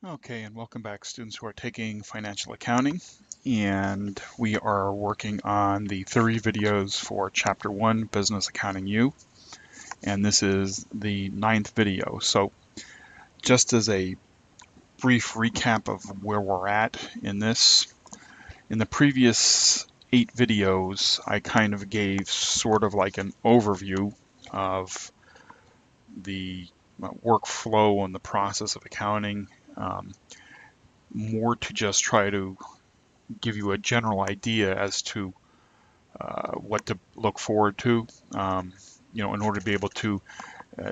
Okay, and welcome back, students who are taking financial accounting. And we are working on the theory videos for Chapter 1, Business Accounting U. And this is the 9th video. So just as a brief recap of where we're at in this, in the previous 8 videos, I kind of gave sort of like an overview of the workflow and the process of accounting, more to just try to give you a general idea as to what to look forward to, in order to be able to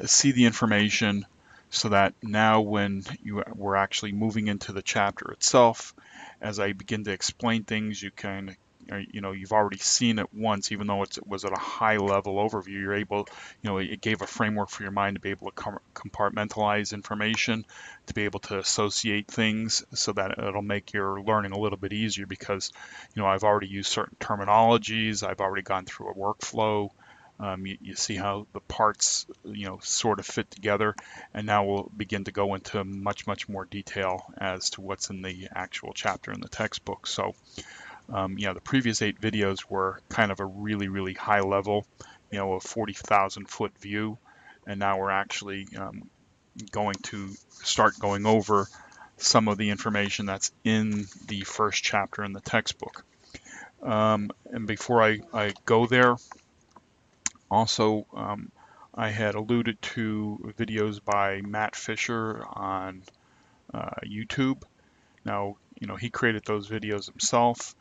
see the information so that now when we're actually moving into the chapter itself, as I begin to explain things, you can, you've already seen it once, even though it was at a high level overview, you're able, it gave a framework for your mind to be able to compartmentalize information, to be able to associate things so that it'll make your learning a little bit easier because, I've already used certain terminologies, I've already gone through a workflow. You see how the parts, sort of fit together, and now we'll begin to go into much more detail as to what's in the actual chapter in the textbook. So, the previous 8 videos were kind of a really high level, a 40,000 foot view, and now we're actually going to start going over some of the information that's in the first chapter in the textbook. And before I go there, also, I had alluded to videos by Matt Fisher on YouTube. Now, he created those videos himself.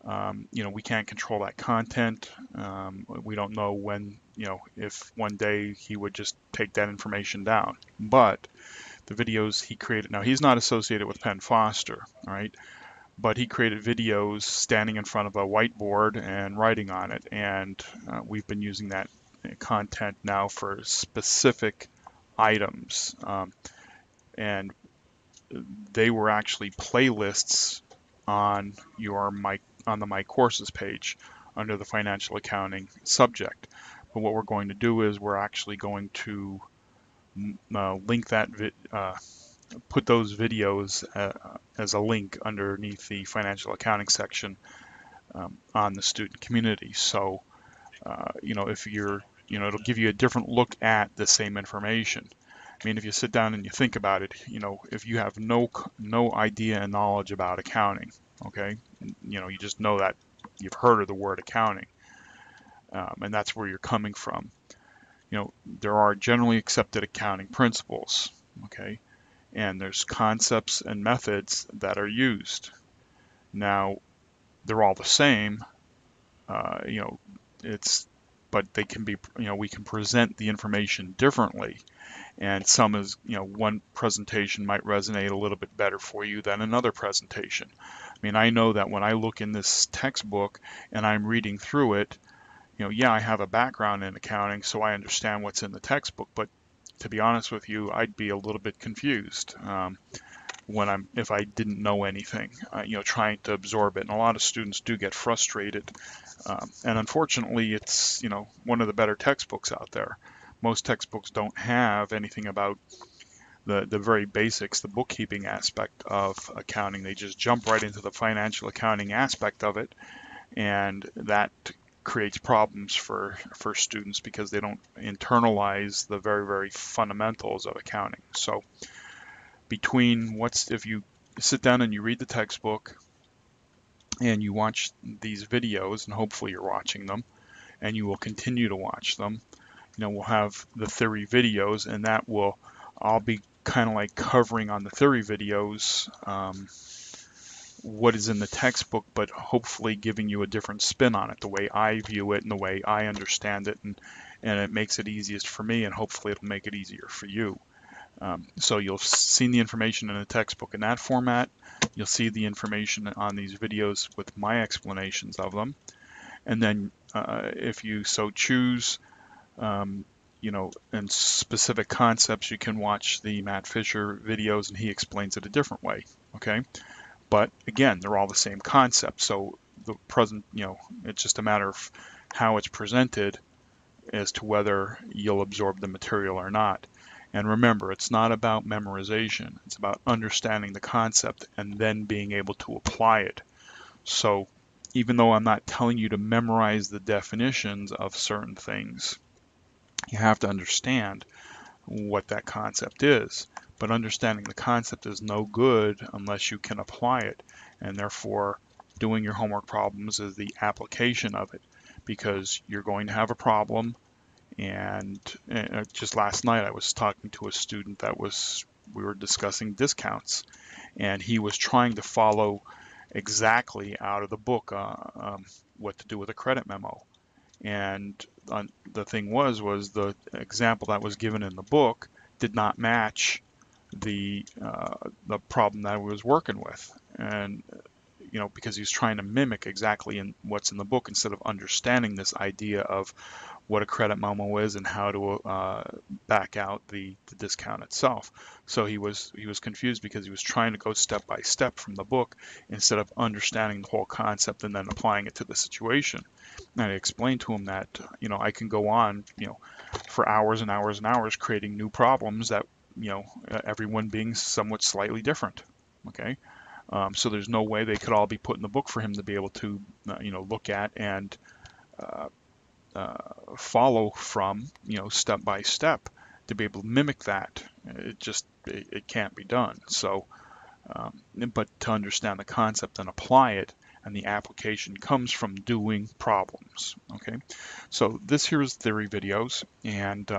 We can't control that content. We don't know when, if one day he would just take that information down. But the videos he created, now he's not associated with Penn Foster, all right? But he created videos standing in front of a whiteboard and writing on it. And we've been using that content now for specific items. And they were actually playlists on on the My Courses page under the financial accounting subject. But what we're going to do is we're actually going to link that put those videos as a link underneath the financial accounting section on the student community. So, if you're, it'll give you a different look at the same information. I mean, if you sit down and you think about it, if you have no idea and knowledge about accounting, okay, you just know that you've heard of the word accounting, and that's where you're coming from. There are generally accepted accounting principles, okay, and there's concepts and methods that are used. Now, they're all the same, but they can be, we can present the information differently. And some is, one presentation might resonate a little bit better for you than another presentation. I mean, I know that when I look in this textbook and I'm reading through it, yeah, I have a background in accounting, so I understand what's in the textbook, but to be honest with you, I'd be a little bit confused if I didn't know anything, trying to absorb it. And a lot of students do get frustrated. And unfortunately, it's, one of the better textbooks out there. Most textbooks don't have anything about the very basics, the bookkeeping aspect of accounting. They just jump right into the financial accounting aspect of it, and that creates problems for students because they don't internalize the very fundamentals of accounting. So if you sit down and you read the textbook and you watch these videos, and hopefully you're watching them, and you will continue to watch them, we'll have the theory videos, and I'll be kind of like covering on the theory videos what is in the textbook, but hopefully giving you a different spin on it, the way I view it and the way I understand it, and it makes it easiest for me, and hopefully it'll make it easier for you. So you'll see the information in the textbook in that format. You'll see the information on these videos with my explanations of them. And then if you so choose, in specific concepts, you can watch the Matt Fisher videos and he explains it a different way, okay? But again, they're all the same concept. So it's just a matter of how it's presented as to whether you'll absorb the material or not. And remember, it's not about memorization. It's about understanding the concept and then being able to apply it. So even though I'm not telling you to memorize the definitions of certain things, you have to understand what that concept is. But understanding the concept is no good unless you can apply it. And therefore, doing your homework problems is the application of it, because you're going to have a problem. And just last night I was talking to a student we were discussing discounts, and he was trying to follow exactly out of the book what to do with a credit memo. And the thing was the example that was given in the book did not match the problem that I was working with. And because he was trying to mimic exactly what's in the book instead of understanding this idea of what a credit memo is and how to back out the discount itself. So he was confused because he was trying to go step by step from the book instead of understanding the whole concept and then applying it to the situation. And I explained to him that I can go on for hours and hours and hours creating new problems that everyone being somewhat slightly different. Okay. So there's no way they could all be put in the book for him to be able to look at and uh, follow from step by step to be able to mimic that. It can't be done. So but to understand the concept and apply it, and the application comes from doing problems. Okay, so this here is theory videos, and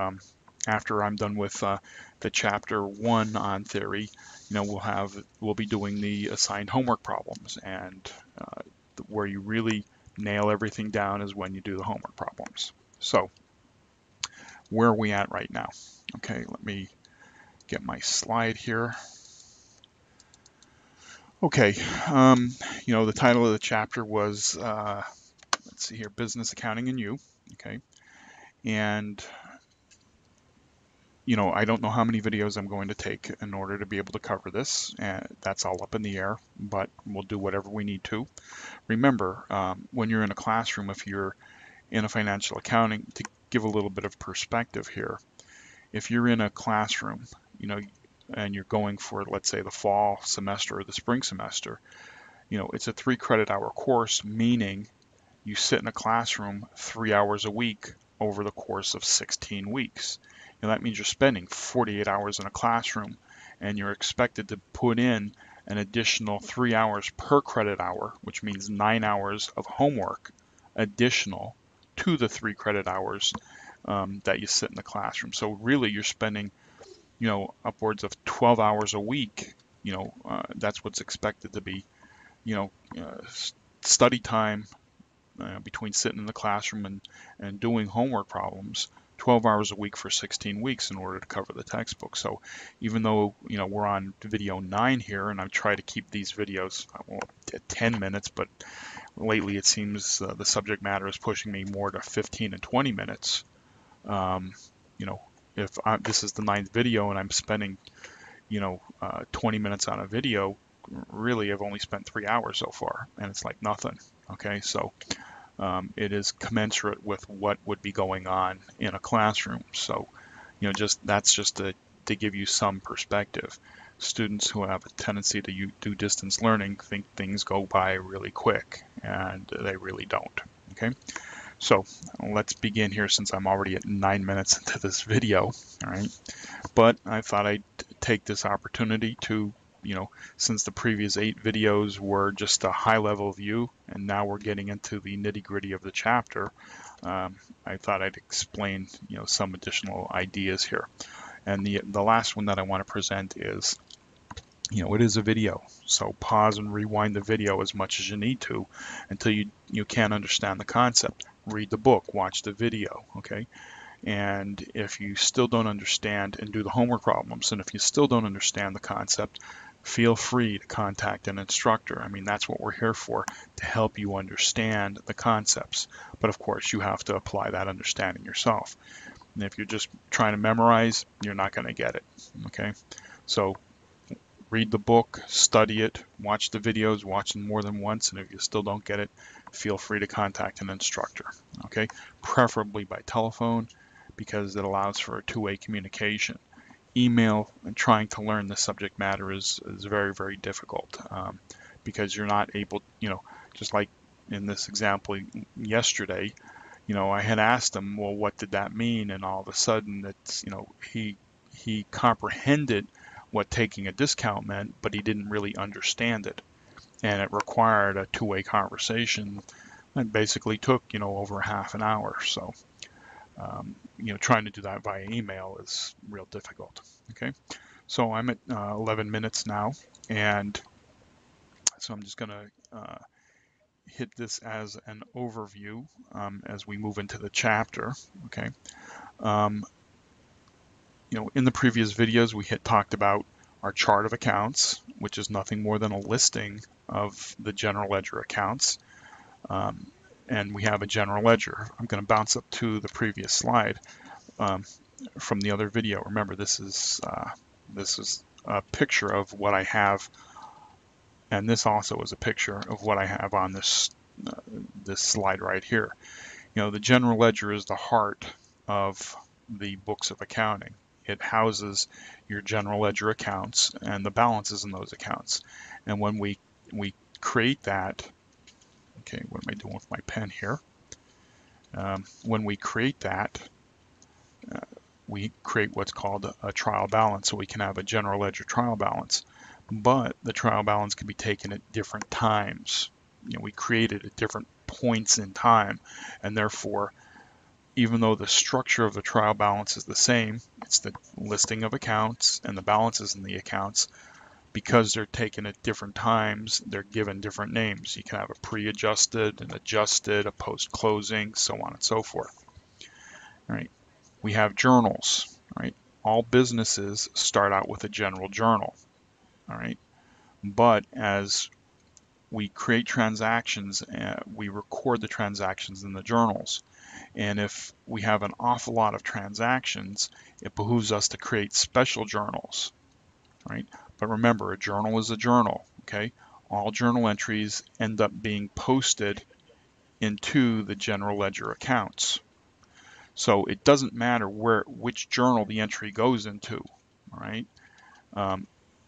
after I'm done with the chapter 1 on theory, we'll be doing the assigned homework problems, and where you really nail everything down is when you do the homework problems. So where are we at right now? Okay, let me get my slide here. Okay, the title of the chapter was, let's see here, Business Accounting and You. Okay, and I don't know how many videos I'm going to take in order to be able to cover this, and that's all up in the air, but we'll do whatever we need to. Remember, when you're in a classroom, if you're in a financial accounting, to give a little bit of perspective here, if you're in a classroom, and you're going for, let's say, the fall semester or the spring semester, it's a 3 credit hour course, meaning you sit in a classroom 3 hours a week over the course of 16 weeks. And that means you're spending 48 hours in a classroom, and you're expected to put in an additional 3 hours per credit hour, which means 9 hours of homework additional to the 3 credit hours that you sit in the classroom. So really you're spending upwards of 12 hours a week. That's what's expected to be study time between sitting in the classroom and doing homework problems, 12 hours a week for 16 weeks in order to cover the textbook. So even though we're on video 9 here, and I try to keep these videos at 10 minutes, but lately it seems the subject matter is pushing me more to 15 and 20 minutes. If this is the 9th video and I'm spending 20 minutes on a video, really I've only spent 3 hours so far, and it's like nothing. Okay, so it is commensurate with what would be going on in a classroom. So that's just to give you some perspective. Students who have a tendency to do distance learning think things go by really quick, and they really don't. Okay, so let's begin here, since I'm already at 9 minutes into this video. All right, but I thought I'd take this opportunity to, since the previous 8 videos were just a high-level view, and now we're getting into the nitty-gritty of the chapter, I thought I'd explain, some additional ideas here. And the last one that I want to present is, it is a video, so pause and rewind the video as much as you need to until you can understand the concept. Read the book, watch the video, okay? And if you still don't understand, and do the homework problems, and if you still don't understand the concept, feel free to contact an instructor. I mean, that's what we're here for, to help you understand the concepts. But of course, you have to apply that understanding yourself. And if you're just trying to memorize, you're not going to get it, okay? So read the book, study it, watch the videos, watch them more than once, and if you still don't get it, feel free to contact an instructor, okay? Preferably by telephone, because it allows for a two-way communication. email and trying to learn the subject matter is very, very difficult, because you're not able, just like in this example yesterday, I had asked him, well, what did that mean? And all of a sudden it's, he comprehended what taking a discount meant, but he didn't really understand it. And it required a two-way conversation that basically took, over half an hour. So, trying to do that via email is real difficult. Okay. So I'm at 11 minutes now, and so I'm just going to hit this as an overview as we move into the chapter. Okay. Um, in the previous videos, we had talked about our chart of accounts, which is nothing more than a listing of the general ledger accounts. And we have a general ledger. I'm going to bounce up to the previous slide from the other video. Remember, this is a picture of what I have, and this also is a picture of what I have on this slide right here. The general ledger is the heart of the books of accounting. It houses your general ledger accounts and the balances in those accounts. And when we create that, okay, what am I doing with my pen here? When we create that, we create what's called a trial balance, so we can have a general ledger trial balance. But the trial balance can be taken at different times. We create it at different points in time, and therefore, even though the structure of the trial balance is the same, it's the listing of accounts and the balances in the accounts, because they're taken at different times, they're given different names. You can have a pre-adjusted, an adjusted, a post-closing, so on and so forth. All right. We have journals. Right. All businesses start out with a general journal. All right. But as we create transactions, we record the transactions in the journals. And if we have an awful lot of transactions, it behooves us to create special journals, right? But remember, a journal is a journal, okay? All journal entries end up being posted into the general ledger accounts. So it doesn't matter which journal the entry goes into, all right?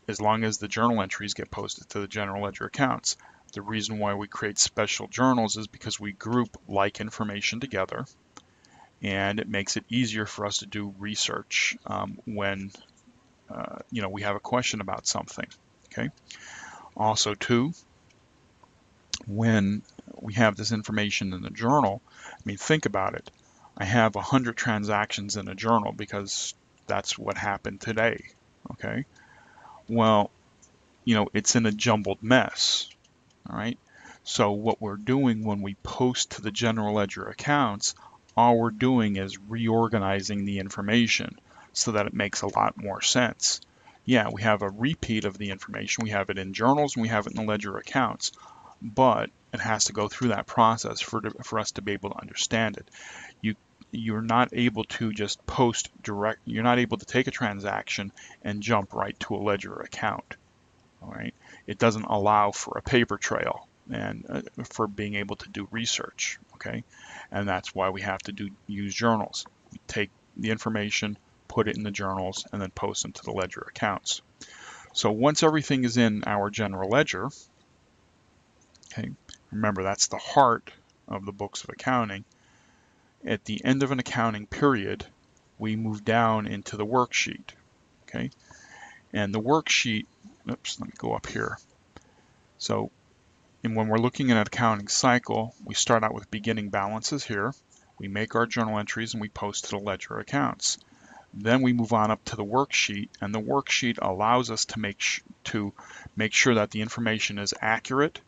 As long as the journal entries get posted to the general ledger accounts. The reason why we create special journals is because we group like information together, and it makes it easier for us to do research when we have a question about something. Okay. Also, too, when we have this information in the journal, I mean, think about it. I have 100 transactions in a journal because that's what happened today. Okay. Well, it's in a jumbled mess. All right. So what we're doing when we post to the general ledger accounts, all we're doing is reorganizing the information so that it makes a lot more sense. Yeah, we have a repeat of the information. We have it in journals and we have it in the ledger accounts, but it has to go through that process for us to be able to understand it. You're not able to just post direct. You're not able to take a transaction and jump right to a ledger account. All right, it doesn't allow for a paper trail and for being able to do research. Okay, and that's why we have to use journals. We take the information, put it in the journals, and then post them to the ledger accounts. So once everything is in our general ledger, okay, remember that's the heart of the books of accounting. At the end of an accounting period, we move down into the worksheet. Okay, and the worksheet. Oops, let me go up here. So, and when we're looking at an accounting cycle, we start out with beginning balances here. We make our journal entries and we post to the ledger accounts. Then we move on up to the worksheet, and the worksheet allows us to make sure that the information is accurate,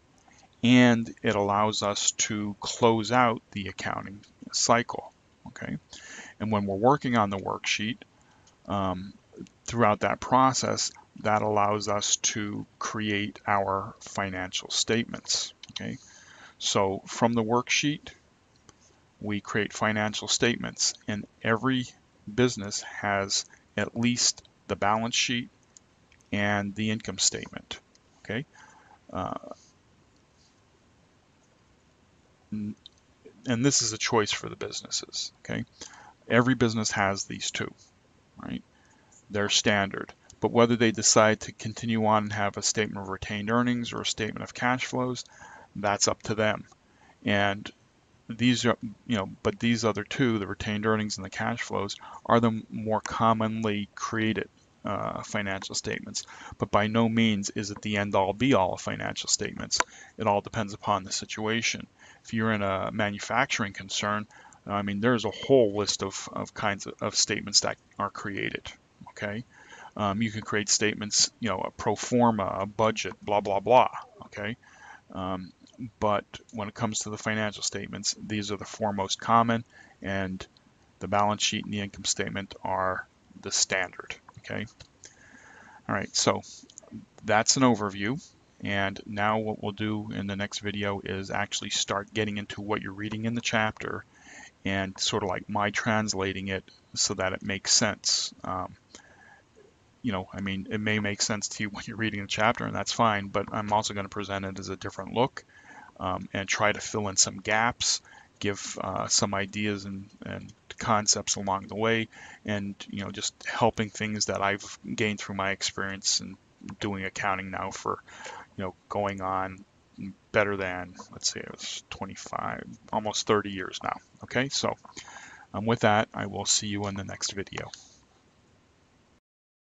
and it allows us to close out the accounting cycle. Okay, and when we're working on the worksheet, throughout that process, that allows us to create our financial statements. Okay, so from the worksheet, we create financial statements, and every business has at least the balance sheet and the income statement. Okay, and this is a choice for the businesses. Okay, every business has these two, right? they're standard. But whether they decide to continue on and have a statement of retained earnings or a statement of cash flows, that's up to them. And these are, but these other two, the retained earnings and the cash flows, are the more commonly created financial statements. But by no means is it the end all be all of financial statements. It all depends upon the situation. If you're in a manufacturing concern, I mean, there's a whole list of kinds of statements that are created. Okay. You can create statements, a pro forma, a budget, blah, blah, blah. Okay. Um, but when it comes to the financial statements, these are the four most common, and the balance sheet and the income statement are the standard. Okay. All right. So that's an overview. And now what we'll do in the next video is actually start getting into what you're reading in the chapter and sort of like my translating it so that it makes sense. I mean, it may make sense to you when you're reading the chapter, and that's fine, but I'm also going to present it as a different look, and try to fill in some gaps, give some ideas and concepts along the way, and just helping things that I've gained through my experience and doing accounting now for going on better than, let's say, it was 25, almost 30 years now. Okay, so with that, I will see you in the next video.